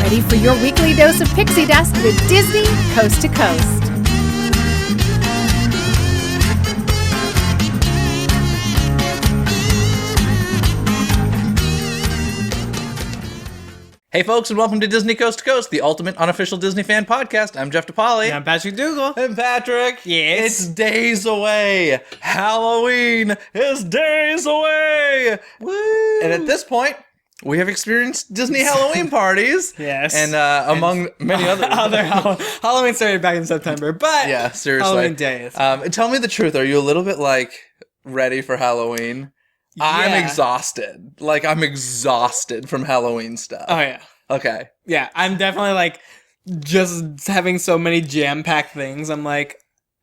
ready for your weekly dose of pixie dust with Disney Coast to Coast. Hey folks, and welcome to Disney Coast to Coast, the ultimate unofficial Disney fan podcast. I'm Jeff DePaoli. And I'm Patrick Dougal. And Patrick, yes, it's days away. Halloween is days away. Woo! And at this point, we have experienced Disney Halloween parties. Yes. And among many other Halloween started back in September, but yeah, seriously. Halloween days. Tell me the truth. Are you a little bit like ready for Halloween? Yeah. I'm exhausted. I'm exhausted from Halloween stuff. Oh, yeah. Okay. Yeah, I'm definitely, just having so many jam-packed things. I'm like,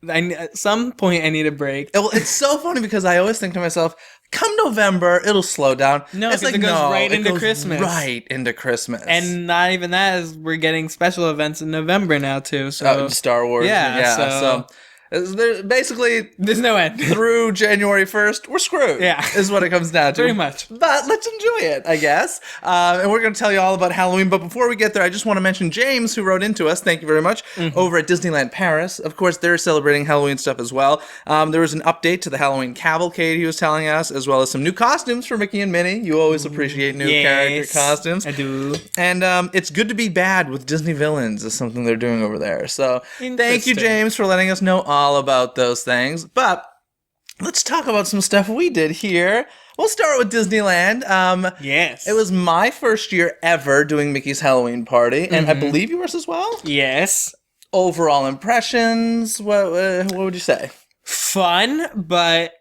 at some point, I need a break. Well, it's so funny because I always think to myself, come November, it'll slow down. No, it's it goes right into Christmas. Right into Christmas. And not even that, is we're getting special events in November now, too. So Star Wars. Yeah, so basically, there's no end. Through January 1st, we're screwed. Yeah. Is what it comes down to. Pretty much. But let's enjoy it, I guess. And we're going to tell you all about Halloween. But before we get there, I just want to mention James, who wrote into us. Thank you very much. Over at Disneyland Paris. Of course, they're celebrating Halloween stuff as well. There was an update to the Halloween cavalcade he was telling us, as well as some new costumes for Mickey and Minnie. You always appreciate new character costumes. I do. And it's good to be bad with Disney villains is something they're doing over there. So thank you, James, for letting us know all about those things. But let's talk about some stuff we did here. We'll start with Disneyland. Yes. It was my first year ever doing Mickey's Halloween party, and I believe yours as well? Yes. Overall impressions, what would you say? Fun, but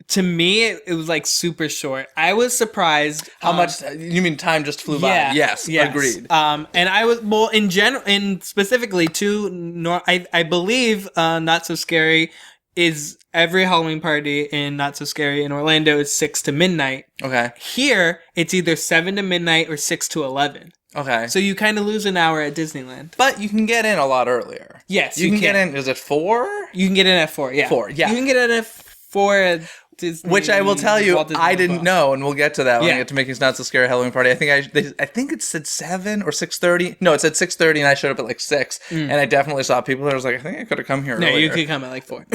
to me, it was super short. I was surprised. How much? You mean time just flew by? Yes, agreed. And I was in general, and specifically I believe Not So Scary is every Halloween party in Not So Scary in Orlando is 6 to midnight. Okay. Here, it's either 7 to midnight or 6 to 11. Okay. So you kind of lose an hour at Disneyland. But you can get in a lot earlier. Yes, you can get in. Is it 4? You can get in at 4. Yeah. 4. Yeah. You can get in at 4 at Disney, which I will tell you, I didn't know, and we'll get to that when we get to Mickey's Not So Scary Halloween party. I think it said 7 or 6:30. No, it said 6:30, and I showed up at 6, and I definitely saw people that was like, I think I could have come here earlier. No, you could come at 4.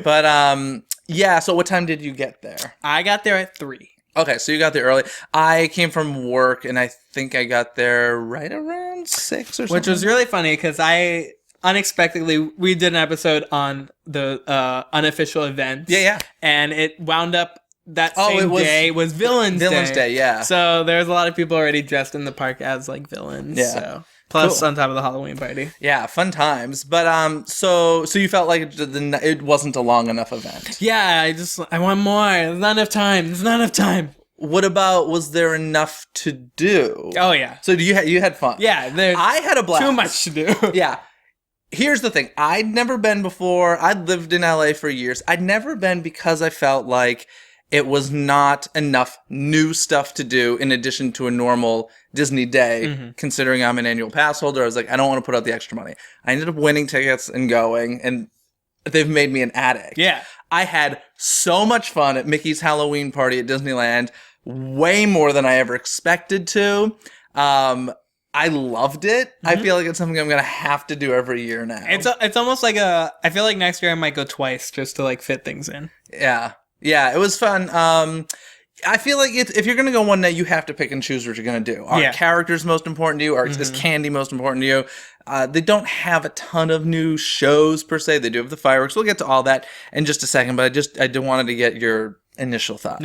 But yeah. So what time did you get there? I got there at 3. Okay, so you got there early. I came from work, and I think I got there right around 6 or something. Which was really funny because unexpectedly, we did an episode on the unofficial events. Yeah. And it wound up that same day was Villains Day, yeah. So there's a lot of people already dressed in the park as villains. Yeah. So. Plus on top of the Halloween party. Yeah, fun times. But so you felt like it wasn't a long enough event. Yeah, I want more. There's not enough time. What about, was there enough to do? Oh yeah. So you had fun? Yeah, I had a blast. Too much to do. Yeah. Here's the thing. I'd never been before. I'd lived in LA for years. I'd never been because I felt like it was not enough new stuff to do in addition to a normal Disney day, considering I'm an annual pass holder. I was like, I don't want to put out the extra money. I ended up winning tickets and going, and they've made me an addict. Yeah. I had so much fun at Mickey's Halloween party at Disneyland, way more than I ever expected to. I loved it. I feel like it's something I'm going to have to do every year now. It's almost like I feel like next year I might go twice just to fit things in. Yeah. Yeah, it was fun. I feel like if you're going to go one night, you have to pick and choose what you're going to do. Are characters most important to you? Is candy most important to you? They don't have a ton of new shows per se. They do have the fireworks. We'll get to all that in just a second, but I did wanted to get your initial thoughts.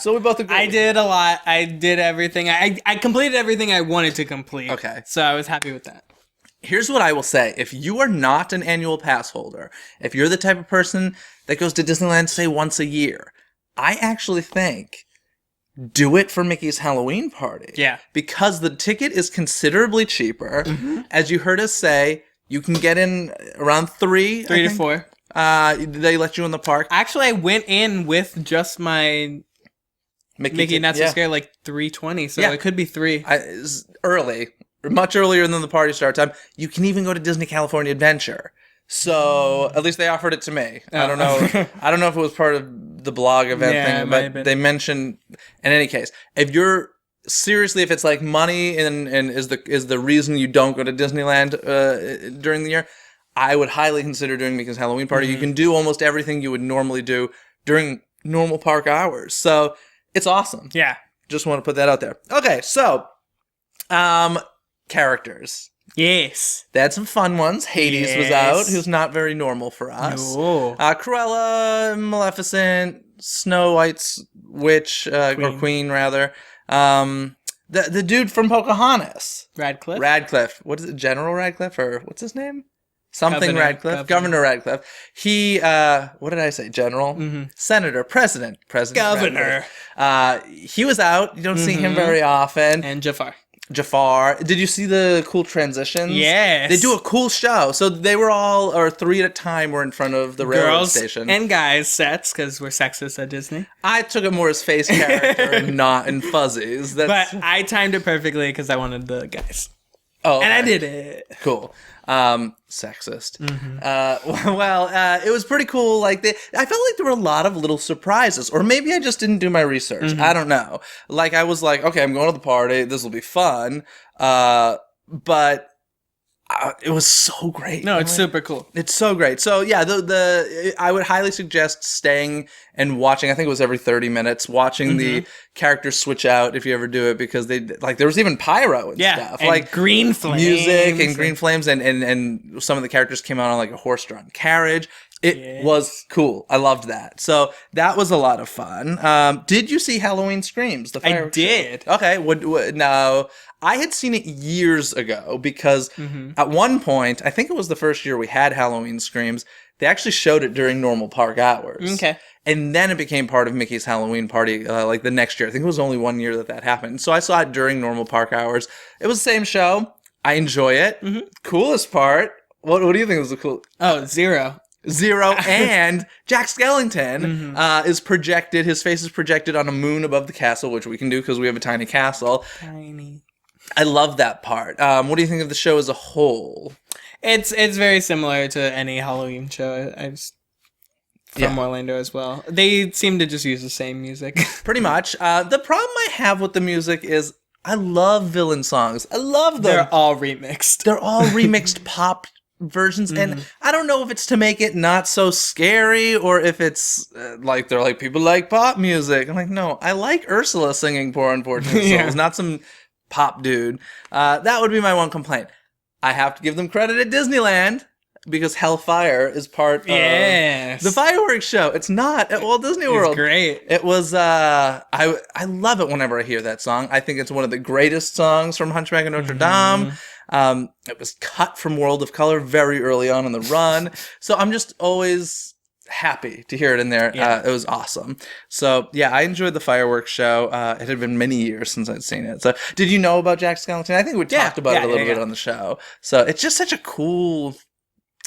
So we both agree. I did a lot. I did everything. I completed everything I wanted to complete. Okay. So I was happy with that. Here's what I will say. If you are not an annual pass holder, if you're the type of person that goes to Disneyland, say, once a year, I actually think do it for Mickey's Halloween party. Yeah. Because the ticket is considerably cheaper. As you heard us say, you can get in around 3. 3 to 4. They let you in the park. Actually, I went in with just my Mickey Not So Scary 3:20, so it could be 3. Early. Much earlier than the party start time. You can even go to Disney California Adventure. So at least they offered it to me. Oh. I don't know. I don't know if it was part of the blog event thing, but they mentioned. In any case, if you're seriously, if it's like money and is the reason you don't go to Disneyland during the year, I would highly consider doing Mickey's Halloween Party. You can do almost everything you would normally do during normal park hours. So it's awesome. Yeah. Just want to put that out there. Okay, so characters. Yes. They had some fun ones. Hades was out, who's not very normal for us. No. Cruella, Maleficent, Snow White's witch, or queen rather. The dude from Pocahontas. Radcliffe. What is it? General Radcliffe, or what's his name? Something Governor, Radcliffe. Governor Radcliffe. He, what did I say? General? Senator. President. Governor. He was out. You don't see him very often. And Jafar. Did you see the cool transitions? Yes. They do a cool show. So they were all, or 3 at a time, were in front of the railroad station. And guys sets, because we're sexist at Disney. I took it more as face character and not in fuzzies. But I timed it perfectly because I wanted the guys. Oh, okay. And I did it. Cool. Sexist. It was pretty cool. Like I felt like there were a lot of little surprises, or maybe I just didn't do my research. I don't know. Like I was like, okay, I'm going to the party. This will be fun. But it was so great. No, it's super cool. It's so great. So yeah, I would highly suggest staying and watching. I think it was every 30 minutes, watching the characters switch out if you ever do it, because they like there was even pyro and stuff, and like green flames, music and green flames, and some of the characters came out on like a horse-drawn carriage. It was cool. I loved that. So that was a lot of fun. Did you see Halloween Screams? The fireworks I did. Show? Okay. No, I had seen it years ago because at one point, I think it was the first year we had Halloween Screams, they actually showed it during normal park hours. Okay. And then it became part of Mickey's Halloween Party like the next year. I think it was only 1 year that happened. So I saw it during normal park hours. It was the same show. I enjoy it. Coolest part. What do you think was the cool? Oh, Zero, and Jack Skellington is projected. His face is projected on a moon above the castle, which we can do because we have a tiny castle. Tiny. I love that part. What do you think of the show as a whole? It's very similar to any Halloween show. From Orlando as well. They seem to just use the same music. Pretty much. The problem I have with the music is I love villain songs. I love them. They're all remixed. They're all remixed pop versions, and I don't know if it's to make it not so scary or if it's like they're like, people like pop music. I'm like, no, I like Ursula singing Poor Unfortunate Souls, not some pop dude. That would be my one complaint. I have to give them credit at Disneyland because Hellfire is part of the fireworks show. It's not at Walt Disney World. It's great. It was, I love it whenever I hear that song. I think it's one of the greatest songs from Hunchback of Notre Dame. It was cut from World of Color very early on in the run. So I'm just always happy to hear it in there. It was awesome. So yeah, I enjoyed the fireworks show. It had been many years since I'd seen it. So did you know about Jack Skellington? I think we talked about it a little bit on the show. So it's just such a cool,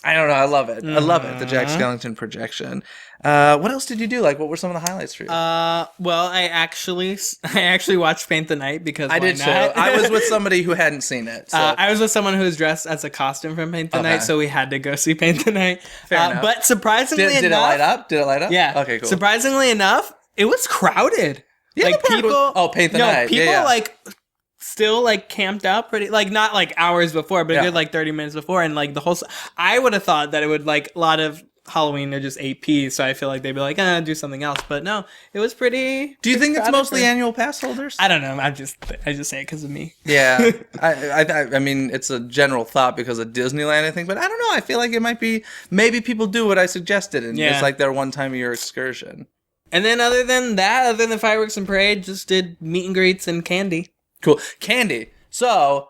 I don't know, I love it. I love it, the Jack Skellington projection. What else did you do? Like, what were some of the highlights for you? Well, I actually watched Paint the Night because I did too. I was with somebody who hadn't seen it. So. I was with someone who was dressed as a costume from Paint the Night, so we had to go see Paint the Night. Fair enough. But surprisingly enough... Did it light up? Did it light up? Yeah. Okay, cool. Surprisingly enough, it was crowded. Yeah, like people... Paint the Night. People like... still like camped out pretty, like not like hours before, but a good like 30 minutes before, and like the whole I would have thought that it would, like, a lot of Halloween are just AP, so I feel like they'd be like, do something else, but no, it was pretty. Do you think it's mostly annual pass holders? I don't know. I just say it because of me. Yeah, I mean, it's a general thought because of Disneyland, I think, but I don't know. I feel like it might be, maybe people do what I suggested, and it's like their one time a year excursion. And then other than the fireworks and parade, just did meet and greets and candy. Cool. Candy. So,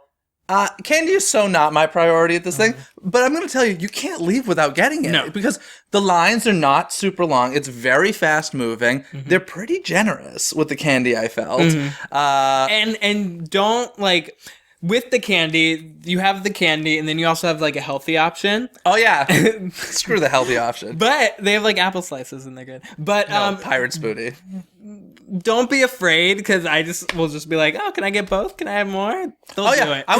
candy is so not my priority at this thing, but I'm going to tell you, you can't leave without getting it. No. Because the lines are not super long. It's very fast moving. They're pretty generous with the candy, I felt. And don't, like... With the candy, you have the candy, and then you also have, like, a healthy option. Oh, yeah. Screw the healthy option. But they have, like, apple slices, and they're good. But, Pirate's booty. Don't be afraid, because we'll just be like, oh, can I get both? Can I have more? They'll do it. I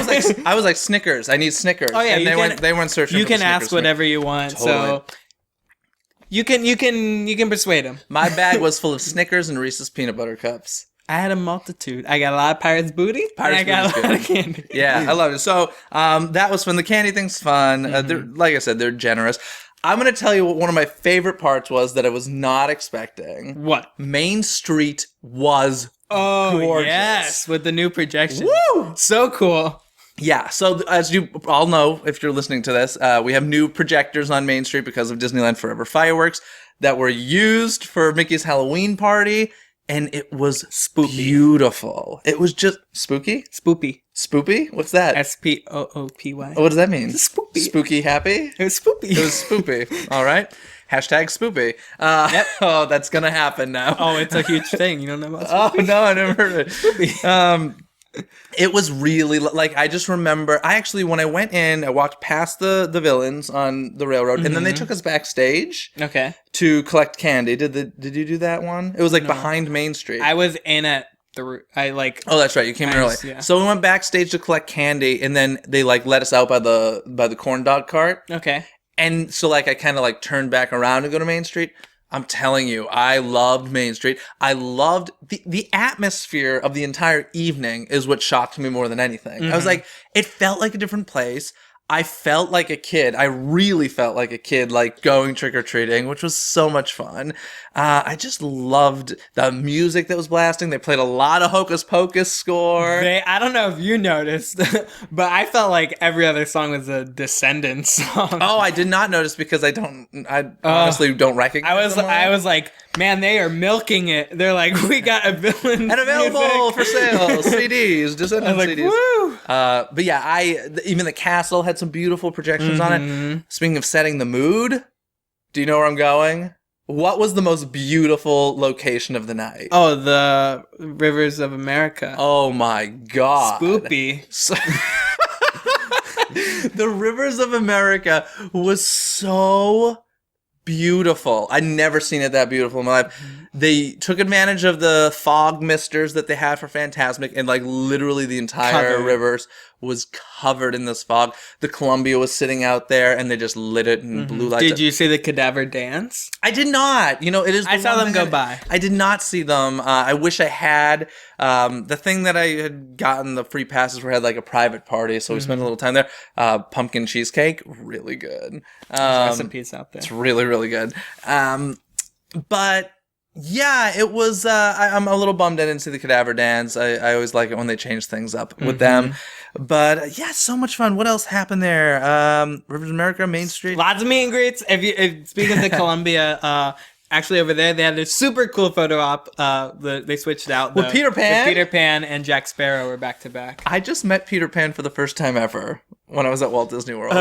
was like, Snickers. I need Snickers. Oh, yeah. And they went searching for You can Snickers ask whatever you want, so... You can persuade them. My bag was full of Snickers and Reese's peanut butter cups. I had a multitude. I got a lot of Pirates booty. Pirates and I got booty's a lot good. of candy. Yeah, I love it. So that was fun. The candy thing's fun. Like I said, they're generous. I'm going to tell you what one of my favorite parts was that I was not expecting. What? Main Street was gorgeous. Yes, with the new projection. Woo! So cool. Yeah, so as you all know, if you're listening to this, we have new projectors on Main Street because of Disneyland Forever fireworks that were used for Mickey's Halloween party, and it was Spoopy. beautiful. It was just spooky? Spoopy. Spoopy? What's that? Spoopy. What does that mean? Spoopy. Spooky happy? It was spoopy. It was spoopy. All right. Hashtag spoopy. Yep. Oh, that's going to happen now. Oh, it's a huge thing. You don't know about Oh, spoopy? no, I never heard of it. Spoopy. It was really, like, I just remember, when I went in, I walked past the villains on the railroad, and then they took us backstage Okay. to collect candy. Did you do that one? It was, like, behind Main Street. I was in at the... Oh, that's right. You came in early. Yeah. So we went backstage to collect candy, and then they, like, let us out by the corn dog cart. Okay. And so, like, I kind of, like, turned back around to go to Main Street. I'm telling you, I loved Main Street. I loved the atmosphere of the entire evening is what shocked me more than anything. I was like, it felt like a different place. I felt like a kid. I really felt like a kid, like going trick-or-treating, which was so much fun. I just loved the music that was blasting. They played a lot of Hocus Pocus score. I don't know if you noticed, but I felt like every other song was a Descendants song. Oh, I did not notice because I honestly don't recognize them all. I was like, man, they are milking it. They're like, we got a villain And available music. for sale, CDs, I Descendant was like, CDs. woo! But yeah, even the castle had some beautiful projections on it. Speaking of setting the mood, do you know where I'm going? What was the most beautiful location of the night? Oh, the Rivers of America. Oh my God. Spoopy. So- the Rivers of America was so beautiful. I'd never seen it that beautiful in my life. They took advantage of the fog misters that they had for Fantasmic, and like literally the entire Covered. rivers was covered in this fog. The Columbia was sitting out there, and they just lit it in blue lights. Did you see the cadaver dance? I did not. You know, it is. I the saw one them thing go by. I did not see them. I wish I had. The thing that I had gotten the free passes for had like a private party, so we spent a little time there. Pumpkin cheesecake, really good. Recipes out there. It's really, really good. But yeah, it was. I'm a little bummed I didn't see the cadaver dance. I always like it when they change things up with them. But yeah, so much fun. What else happened there? Rivers of America, Main Street. Lots of meet and greets. If speaking of the Columbia, actually over there they had this super cool photo op. They switched out With Peter Pan? With Peter Pan and Jack Sparrow were back to back. I just met Peter Pan for the first time ever when I was at Walt Disney World.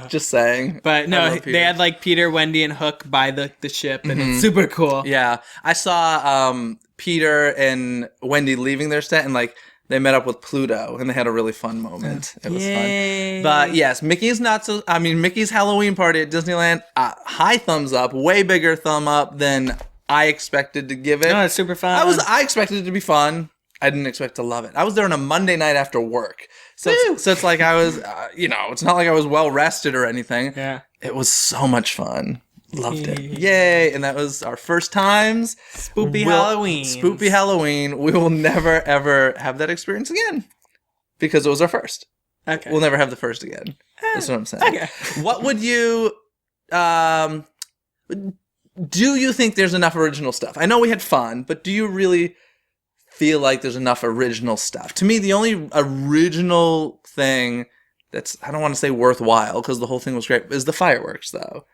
Just saying. But I no, love Peter. they had like Peter, Wendy, and Hook by the ship, and it's super cool. Yeah, I saw Peter and Wendy leaving their set, and like they met up with Pluto, and they had a really fun moment. It was Yay. fun. But yes, Mickey's Halloween party at Disneyland. High thumbs up, way bigger thumb up than I expected to give it. No, it's super fun. I expected it to be fun. I didn't expect to love it. I was there on a Monday night after work, so it's like I was, it's not like I was well rested or anything. Yeah. It was so much fun. Loved it. Yay. And that was our first times. Spoopy Halloween. Spoopy Halloween. We will never, ever have that experience again because it was our first. Okay. We'll never have the first again. That's what I'm saying. Okay. What would you... do you think there's enough original stuff? I know we had fun, but do you really feel like there's enough original stuff? To me, the only original thing that's, I don't want to say worthwhile because the whole thing was great, is the fireworks, though.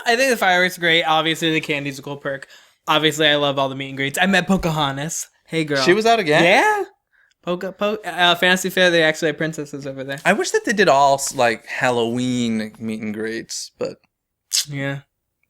I think the fireworks are great. Obviously, the candy's a cool perk. Obviously, I love all the meet and greets. I met Pocahontas. Hey, girl. She was out again? Yeah. Fantasy Fair, they actually have princesses over there. I wish that they did all, like, Halloween meet and greets, but Yeah.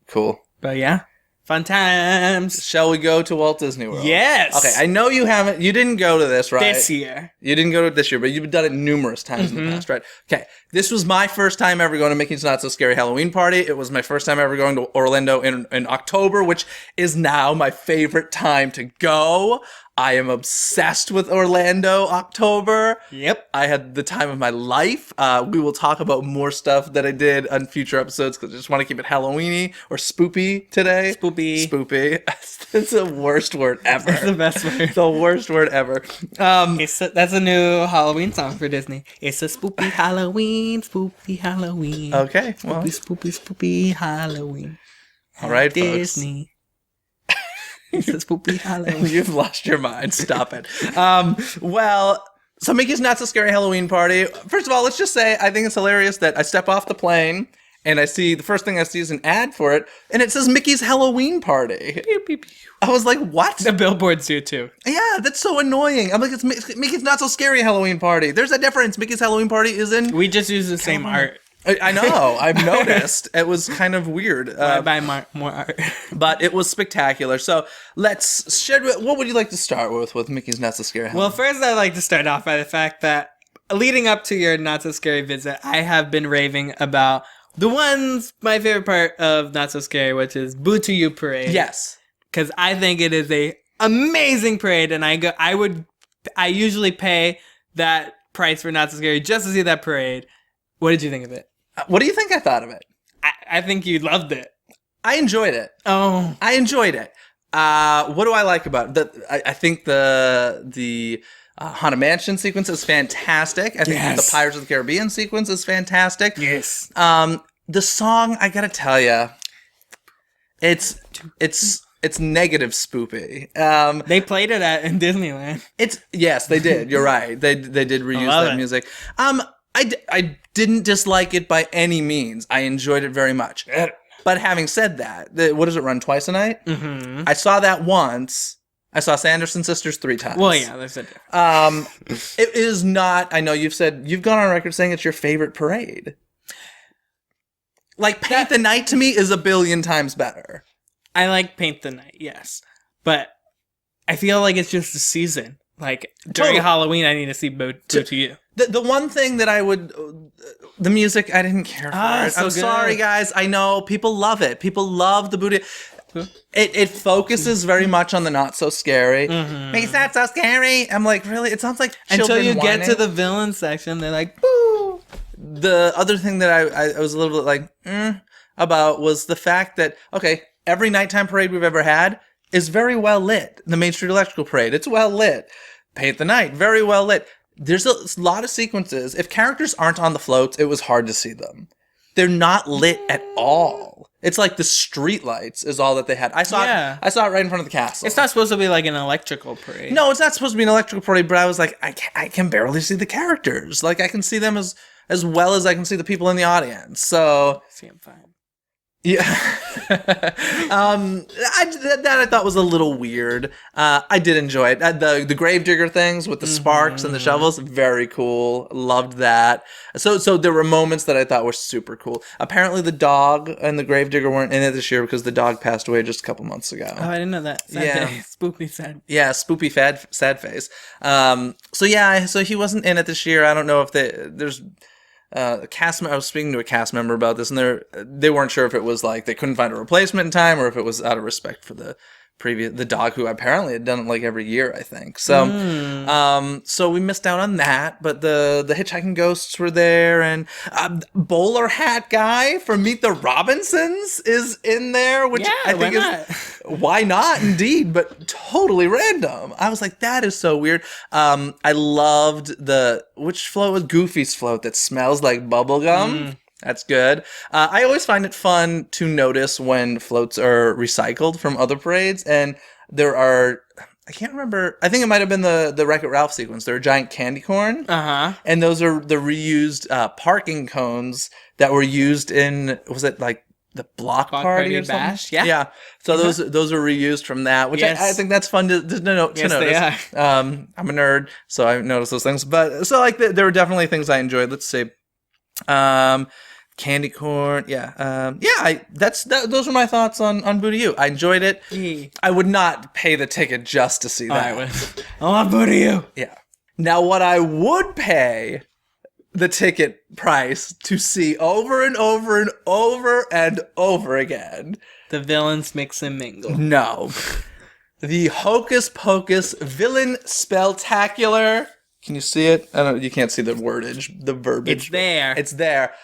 cool. But yeah. Fun times. Shall we go to Walt Disney World? Yes. Okay, I know you didn't go to this, right? This year. You didn't go to it this year, but you've done it numerous times in the past, right? Okay, this was my first time ever going to Mickey's Not So Scary Halloween Party. It was my first time ever going to Orlando in October, which is now my favorite time to go. I am obsessed with Orlando October. Yep. I had the time of my life. We will talk about more stuff that I did on future episodes because I just want to keep it Halloween-y or spoopy today. Spoopy. Spoopy. It's the worst word ever. It's the best word. The worst word ever. That's a new Halloween song for Disney. It's a spoopy Halloween, spoopy Halloween. Okay. Well, Spoopy Halloween. all right, Disney. It's a spoopy Halloween. You've lost your mind. Stop it. Well, so Mickey's Not So Scary Halloween Party. First of all, let's just say I think it's hilarious that I step off the plane and the first thing I see is an ad for it, and it says Mickey's Halloween Party. Pew, pew, pew. I was like, what? The billboards do too. Yeah, that's so annoying. I'm like, it's Mickey's Not So Scary Halloween Party. There's a difference. Mickey's Halloween Party is in... We just use the same art. I know. I've noticed. It was kind of weird. I buy more art. But it was spectacular. So what would you like to start with Mickey's Not So Scary Halloween? Well, first I'd like to start off by the fact that leading up to your Not So Scary visit, I have been raving about my favorite part of Not So Scary, which is Boo to You Parade. Yes. Because I think it is a amazing parade, and I usually pay that price for Not So Scary just to see that parade. What did you think of it? What do you think I thought of it? I think you loved it. I enjoyed it. Oh. I enjoyed it. What do I like about it? I think the Haunted Mansion sequence is fantastic. I think the Pirates of the Caribbean sequence is fantastic. Yes. The song, I gotta tell you, it's negative spoopy. They played it in Disneyland. Yes, they did. You're right. They did reuse that music. I didn't dislike it by any means. I enjoyed it very much. But having said that, what does it run twice a night? Mm-hmm. I saw that once. I saw Sanderson Sisters 3 times. Well, yeah, that's it. It is not. I know you've gone on record saying it's your favorite parade. Like Paint the Night to me is a billion times better. I like Paint the Night, yes, but I feel like it's just a season. Like during Halloween, I need to see Boo to You. The one thing that the music, I didn't care for it. So I'm sorry, guys. I know people love it. People love the booty. It focuses very much on the not so scary. Mm-hmm. It's not so scary. I'm like, really? It sounds like children until you whining. get to the villain section. They're like, boo. The other thing that I was a little bit like about was the fact that every nighttime parade we've ever had is very well lit. The Main Street Electrical Parade, it's well lit. Paint the Night, very well lit. There's a lot of sequences. If characters aren't on the floats, it was hard to see them. They're not lit at all. It's like the street lights is all that they had. I saw it right in front of the castle. It's not supposed to be like an electrical parade. No, it's not supposed to be an electrical parade, but I was like, I can barely see the characters. Like, I can see them as well as I can see the people in the audience. So see, I'm fine. Yeah. That I thought was a little weird. I did enjoy it. The gravedigger things with the sparks and the shovels, very cool. Loved that. So there were moments that I thought were super cool. Apparently the dog and the gravedigger weren't in it this year because the dog passed away just a couple months ago. Oh, I didn't know that. Spoopy sad. Yeah, spoopy sad face. So he wasn't in it this year. I don't know if there's... I was speaking to a cast member about this, and they weren't sure if it was like they couldn't find a replacement in time, or if it was out of respect for the dog who apparently had done it like every year, I think. So, so we missed out on that. But the hitchhiking ghosts were there, and bowler hat guy from Meet the Robinsons is in there, which I think why not indeed, but totally random. I was like, that is so weird. I loved which float was Goofy's float that smells like bubblegum. That's good. I always find it fun to notice when floats are recycled from other parades, and there are, I can't remember, I think it might have been the Wreck-It Ralph sequence. There are giant candy corn, and those are the reused parking cones that were used in, was it like the block party or something? Bash? Yeah. So those are reused from that, which I think that's fun to notice. They are. I'm a nerd, so I noticed those things. But so like there were definitely things I enjoyed. Let's see. Candy corn, those are my thoughts on Boo to You. I enjoyed it. I would not pay the ticket just to see that. I want Boo to You. Yeah. Now, what I would pay the ticket price to see over and over and over and over again. The Villains Mix and Mingle. No. the Hocus Pocus Villain Spelltacular. Can you see it? I don't. You can't see the wordage, the verbiage. It's there. It's there.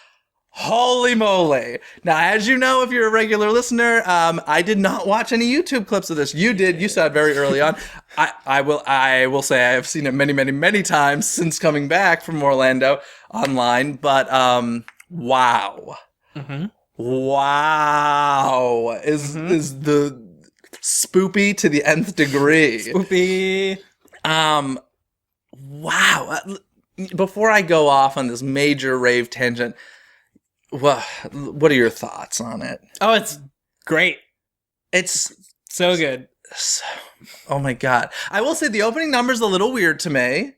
Holy moly! Now, as you know, if you're a regular listener, I did not watch any YouTube clips of this. You did. You saw it very early on. I will say I have seen it many, many, many times since coming back from Orlando online. But wow, wow is the spoopy to the nth degree. Spoopy. Wow. Before I go off on this major rave tangent. Well, what are your thoughts on it? Oh, it's great. It's so good. Oh my god. I will say the opening number's a little weird to me.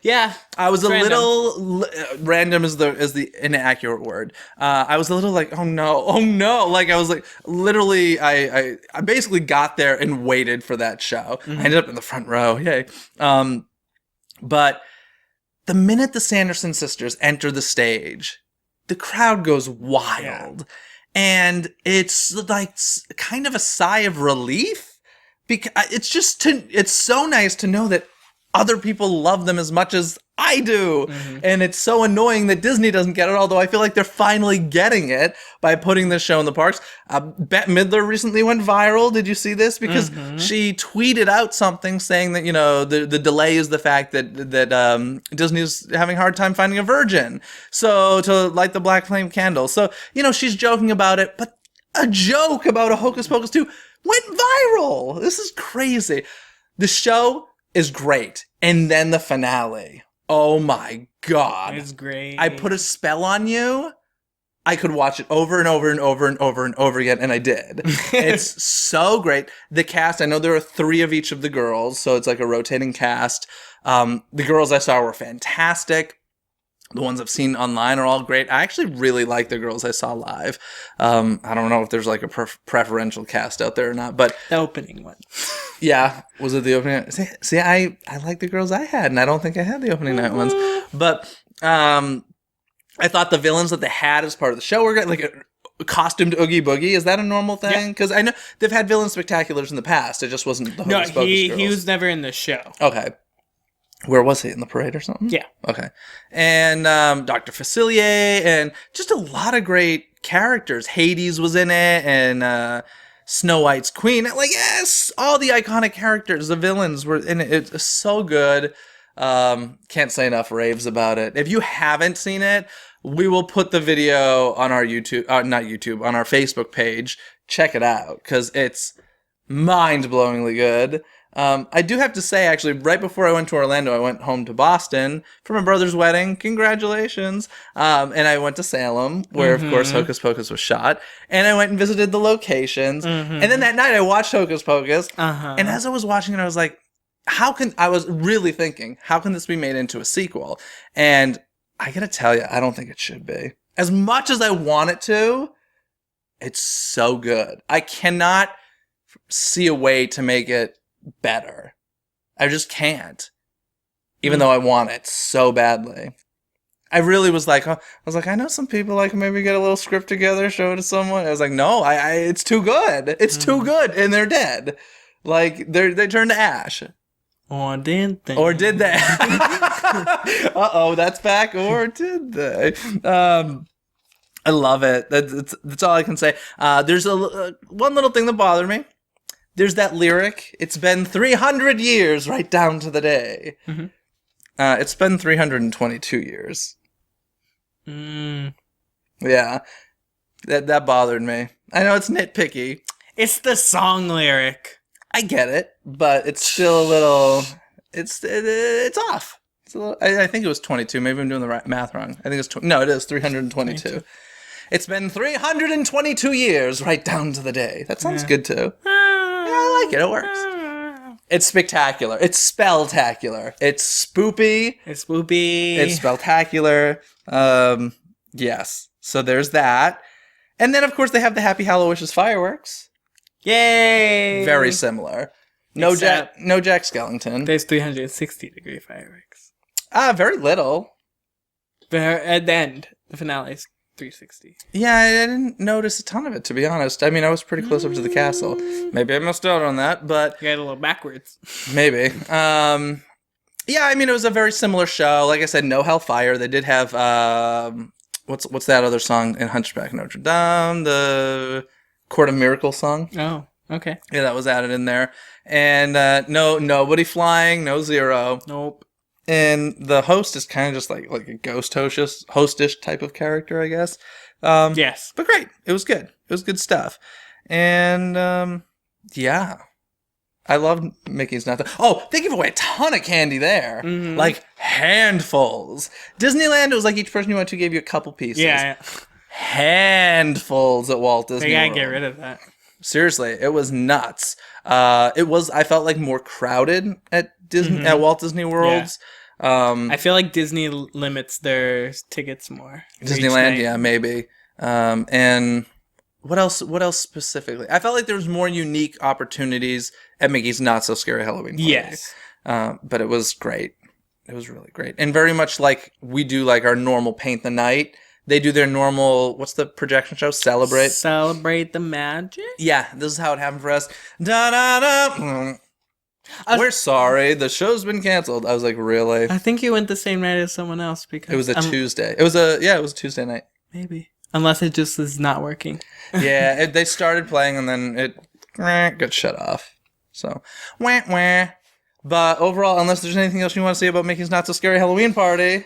Yeah. I was a random. little random is the inaccurate word. I was a little like, oh no. Like I was like literally I basically got there and waited for that show. I ended up in the front row. Yay. But the minute the Sanderson sisters enter the stage, the crowd goes wild. Yeah. And it's like kind of a sigh of relief because it's so nice to know that other people love them as much as I do. And it's so annoying that Disney doesn't get it, although I feel like they're finally getting it by putting this show in the parks. Bette Midler recently went viral. Did you see this? Because she tweeted out something saying that, you know, the delay is the fact that Disney's having a hard time finding a virgin. So to light the black flame candle. So, you know, she's joking about it, but a joke about a Hocus Pocus 2 went viral. This is crazy. The show is great. And then the finale. Oh my god. It's great. I put a spell on you. I could watch it over and over and over and over and over again, and I did. It's so great. The cast, I know there are 3 of each of the girls, so it's like a rotating cast. The girls I saw were fantastic. The ones I've seen online are all great. I actually really like the girls I saw live. I don't know if there's like a preferential cast out there or not, but the opening one. Yeah, was it the opening? See, I like the girls I had, and I don't think I had the opening night ones. But I thought the villains that they had as part of the show were great. Like a costumed Oogie Boogie. Is that a normal thing? Because I know they've had villain spectaculars in the past. It just wasn't the Hocus Pocus girls. He was never in the show. Okay. Where was he? In the parade or something? Yeah. Okay. And Dr. Facilier and just a lot of great characters. Hades was in it and Snow White's queen. Like, yes, all the iconic characters, the villains were in it. It's so good. Can't say enough raves about it. If you haven't seen it, we will put the video on our YouTube, not YouTube, on our Facebook page. Check it out because it's mind-blowingly good. I do have to say, actually, right before I went to Orlando, I went home to Boston for my brother's wedding. Congratulations. And I went to Salem, where, of course, Hocus Pocus was shot. And I went and visited the locations. And then that night, I watched Hocus Pocus. And as I was watching it, I was like, I was really thinking, how can this be made into a sequel? And I gotta tell you, I don't think it should be. As much as I want it to, it's so good. I cannot see a way to make it better. I just can't. Even though I want it so badly. I really was like, I know some people like maybe get a little script together, show it to someone. I was like, no, it's too good. It's too good, and they're dead. Like they turned to ash. Or did they? Uh-oh, that's back. Or did they? I love it. That's all I can say. There's one little thing that bothered me. There's that lyric, it's been 300 years right down to the day. It's been 322 years. Yeah. That bothered me. I know it's nitpicky. It's the song lyric. I get it, but it's still a little... It's off. It's a little, I think it was 22. Maybe I'm doing the math wrong. I think it's... No, it is 322. 22. It's been 322 years right down to the day. That sounds good, too. I like it. It works. It's spectacular. It's spelltacular. It's spoopy. It's spoopy. It's spelltacular. Yes. So there's that. And then, of course, they have the Happy Hallow Wishes fireworks. Yay! Very similar. No Jack Skellington. There's 360-degree fireworks. Very little. At the end, the finale is 360. Yeah, I didn't notice a ton of it, to be honest. I mean, I was pretty close up to the castle. Maybe I missed out on that, but You got a little backwards. maybe. Yeah, I mean, it was a very similar show. Like I said, no Hellfire. They did have what's that other song in Hunchback of Notre Dame? The Court of Miracles song. Oh, okay. Yeah, that was added in there. And nobody flying, no Zero. Nope. And the host is kind of just like a ghost hostish type of character, I guess. Yes. But great. It was good. It was good stuff. And yeah. I loved Mickey's Not. Oh, they give away a ton of candy there. Mm-hmm. Like handfuls. Disneyland, it was like each person you went to gave you a couple pieces. Yeah. Handfuls at Walt Disney They gotta World. get rid of that. Seriously, it was nuts. I felt like more crowded at Disney at Walt Disney Worlds. I feel like Disney limits their tickets more. Disneyland, yeah, maybe. And what else specifically? I felt like there was more unique opportunities at Mickey's Not So Scary Halloween Party. Yes. But it was great. It was really great. And very much like we do like our normal Paint the Night. They do their normal, what's the projection show? Celebrate. Celebrate the magic? Yeah, this is how it happened for us. Da-da-da. We're sorry, the show's been canceled. I was like, really? I think you went the same night as someone else because It was a Tuesday. It was a Tuesday night. maybe. Unless it just is not working. Yeah, they started playing and then it got shut off. So, wah, wah. But overall, unless there's anything else you want to say about Mickey's Not So Scary Halloween Party,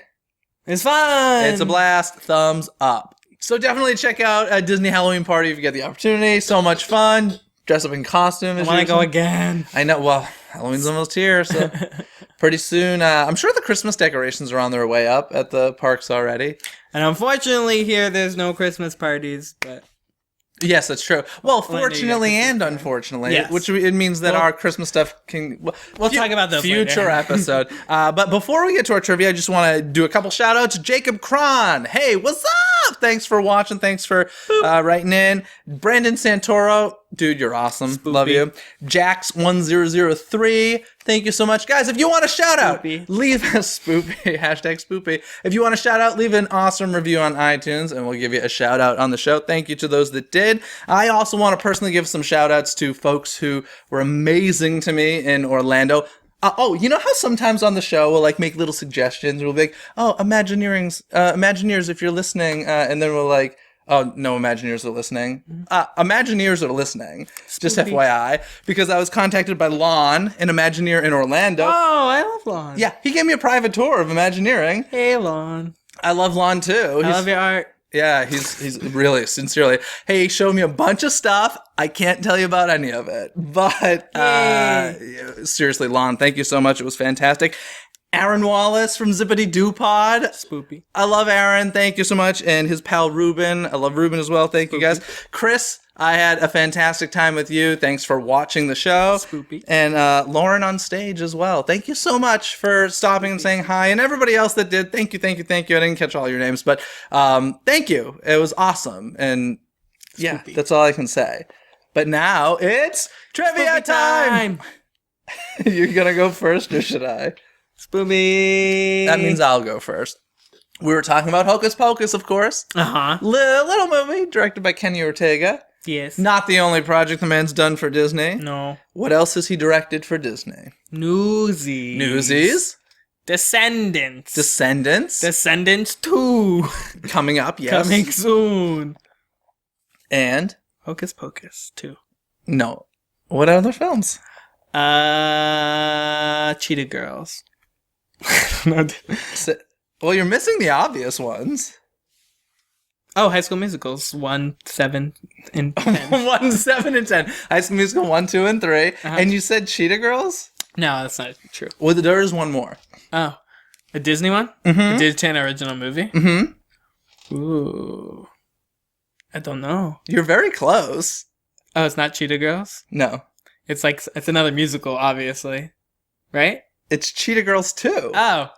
It's fun. it's a blast. Thumbs up. So definitely check out a Disney Halloween Party if you get the opportunity. So much fun. Dress up in costume. I want to go again. I know. Well, Halloween's almost here, so pretty soon. I'm sure the Christmas decorations are on their way up at the parks already. And unfortunately, here there's no Christmas parties, but Yes, that's true. Well, Well, fortunately yeah, and unfortunately, Yes. which it means that Well, our Christmas stuff can. we'll talk about those future later. episode. But before we get to our trivia, I just want to do a couple shout outs. Jacob Cron, hey, what's up? Thanks for watching. Thanks for writing in. Brandon Santoro, dude, you're awesome. Spoopy. Love you. Jax1003, thank you so much, guys. If you want a shout out, Spoopy. leave a spoopy #spoopy. If you want a shout out, leave an awesome review on iTunes, and we'll give you a shout out on the show. Thank you to those that did. I also want to personally give some shout outs to folks who were amazing to me in Orlando. You know how sometimes on the show we'll like make little suggestions. We'll be like, "Oh, Imagineers, if you're listening," and then we'll like, "Oh, no, Imagineers are listening." Imagineers are listening. Just Spoopy. FYI, because I was contacted by Lon, an Imagineer in Orlando. Oh, I love Lon. Yeah, he gave me a private tour of Imagineering. Hey, Lon. I love Lon too. I love your art. Yeah, he's really sincerely. Hey, he showed me a bunch of stuff. I can't tell you about any of it, but seriously, Lon, thank you so much. It was fantastic. Aaron Wallace from Zippity Doo Pod. Spoopy. I love Aaron. Thank you so much. And his pal Ruben. I love Ruben as well. Thank you guys. Chris, I had a fantastic time with you. Thanks for watching the show. Spoopy. And Lauren on stage as well. Thank you so much for stopping and saying hi. And everybody else that did. Thank you. I didn't catch all your names, but thank you. It was awesome. And yeah, Spoopy. that's all I can say. But now it's trivia Spoopy time. You're going to go first or should I? Spoopy. That means I'll go first. We were talking about Hocus Pocus, of course. Uh-huh. Little movie directed by Kenny Ortega. Yes. Not the only project the man's done for Disney. No. What else has he directed for Disney? Newsies. Descendants. Descendants 2. Coming up, yes. Coming soon. And? Hocus Pocus 2. No. What other films? Cheetah Girls. No. Well, you're missing the obvious ones. Oh, High School Musicals 1, 7, and 10. 1, 7, and 10. High School Musical 1, 2, and 3. Uh-huh. And you said Cheetah Girls? No, that's not true. Well, there is one more. Oh, a Disney one? Mm-hmm. A Disney original movie? Mm-hmm. Ooh, I don't know. You're very close. Oh, it's not Cheetah Girls. No. It's another musical, obviously, right? It's Cheetah Girls 2. Oh,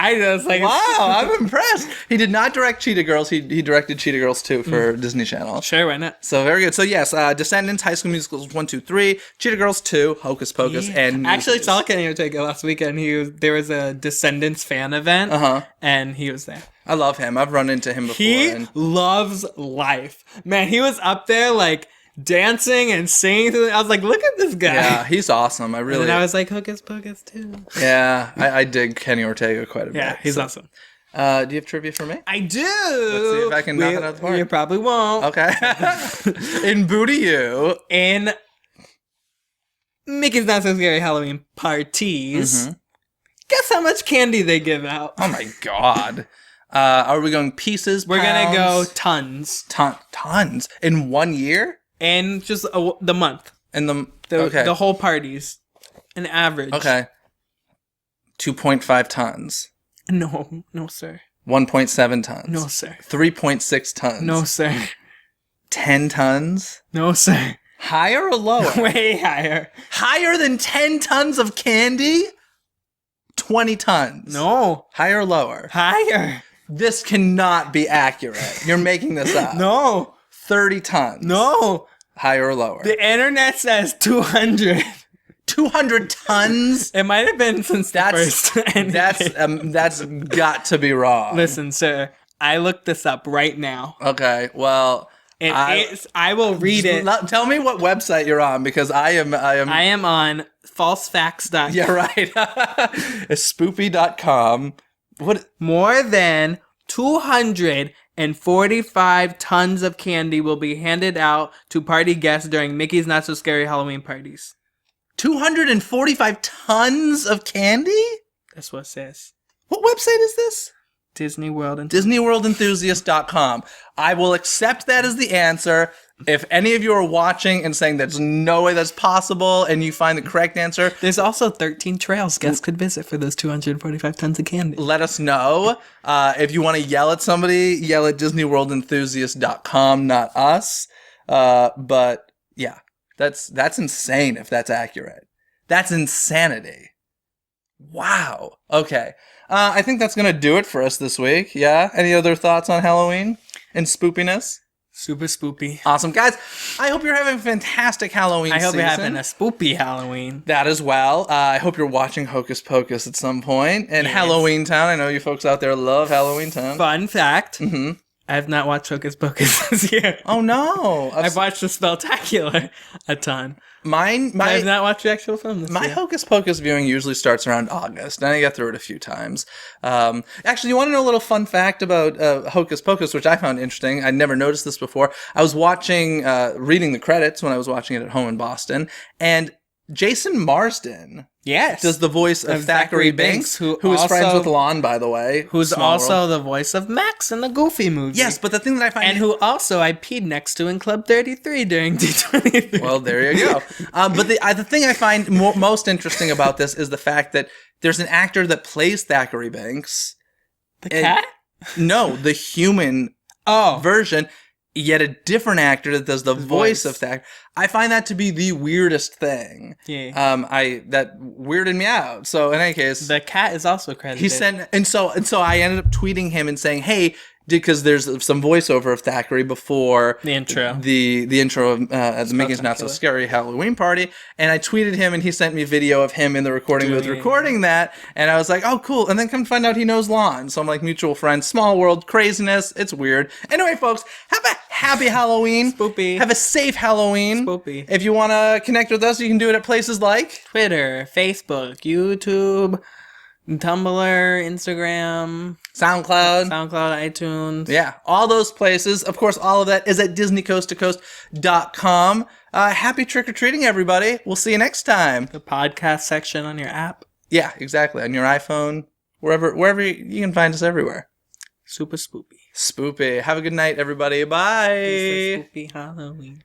I was like, Wow, I'm impressed. He did not direct Cheetah Girls. He directed Cheetah Girls 2 for Disney Channel. Sure, why not? So very good. So yes, Descendants, High School Musicals 1, 2, 3, Cheetah Girls 2, Hocus Pocus, and actually saw Kenny Ortega last weekend. There was a Descendants fan event, and he was there. I love him. I've run into him before. He loves life, man. He was up there like dancing and singing. I was like, look at this guy. Yeah, he's awesome. I really. And I was like, Hocus Pocus too. Yeah, I dig Kenny Ortega quite a bit. Yeah, he's awesome. Do you have trivia for me? I do. Let's see if I can knock it out of the park. You probably won't. Okay. In Booty You. In Mickey's Not So Scary Halloween parties, guess how much candy they give out? Oh my god. Are we going pieces? We're pounds? gonna go tons. Tons in 1 year. And just the month. And the whole parties. An average. Okay. 2.5 tons. No, sir. 1.7 tons. No, sir. 3.6 tons. No, sir. 10 tons. No, sir. Higher or lower? Way higher. Higher than 10 tons of candy? 20 tons. No. Higher or lower? Higher. This cannot be accurate. You're making this up. No. 30 tons. No. Higher or lower? The internet says 200. 200 tons? It might have been since the first. That's got to be wrong. Listen, sir, I looked this up right now. Okay, well, I will read it. Tell me what website you're on, because I am on falsefacts.com. Yeah, right. It's spoopy.com. What? More than 245 tons of candy will be handed out to party guests during Mickey's Not So Scary Halloween parties. 245 tons of candy? That's what it says. What website is this? Disney World and DisneyWorldEnthusiast.com. I will accept that as the answer. If any of you are watching and saying there's no way that's possible and you find the correct answer, there's also 13 trails guests could visit for those 245 tons of candy. Let us know. If you want to yell at somebody, yell at DisneyWorldEnthusiast.com, not us. But yeah, that's insane if that's accurate. That's insanity. Wow. Okay. I think that's going to do it for us this week. Yeah? Any other thoughts on Halloween and spoopiness? Super spoopy. Awesome. Guys, I hope you're having a fantastic Halloween season. I hope you're having a spoopy Halloween. That as well. I hope you're watching Hocus Pocus at some point. And yes. Halloween Town. I know you folks out there love Halloween Town. Fun fact. Mm-hmm. I have not watched Hocus Pocus this year. Oh, no. I've watched the Spelltacular a ton. I have not watched the actual film this year. My Hocus Pocus viewing usually starts around August, and I get through it a few times. Actually, you want to know a little fun fact about Hocus Pocus, which I found interesting? I'd never noticed this before. I was reading the credits when I was watching it at home in Boston, and Jason Marsden does the voice of Thackeray Binks, who is friends with Lon, by the way. Who's also the voice of Max in the Goofy movie. Yes, but the thing that I find... And who also I peed next to in Club 33 during D23. Well, there you go. But the thing I find most interesting about this is the fact that there's an actor that plays Thackeray Binks. The cat? No, the human version. Yet a different actor that does the voice of Thackeray. I find that to be the weirdest thing. Yeah. That weirded me out. So in any case, the cat is also credited. He sent, and so I ended up tweeting him and saying, "Hey," because there's some voiceover of Thackeray before the intro, the intro of the Mickey's Not So Scary Halloween party, and I tweeted him, and he sent me video of him in the recording booth recording that, and I was like, "Oh, cool!" And then come to find out he knows Lon, so I'm like, mutual friends, small world craziness. It's weird. Anyway, folks, have a happy Halloween. Spoopy. Have a safe Halloween. Spoopy. If you want to connect with us, you can do it at places like Twitter, Facebook, YouTube, Tumblr, Instagram, SoundCloud, iTunes. Yeah, all those places. Of course, all of that is at DisneyCoastToCoast.com. Happy trick-or-treating, everybody. We'll see you next time. The podcast section on your app. Yeah, exactly. On your iPhone, wherever you can find us everywhere. Super spoopy. Spoopy. Have a good night, everybody. Bye. Spoopy Halloween.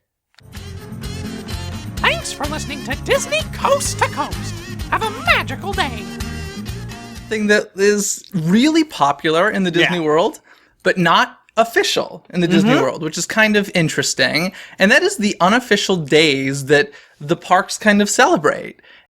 Thanks for listening to Disney Coast to Coast. Have a magical day. Thing that is really popular in the Disney world, but not official in the Disney world, which is kind of interesting. And that is the unofficial days that the parks kind of celebrate.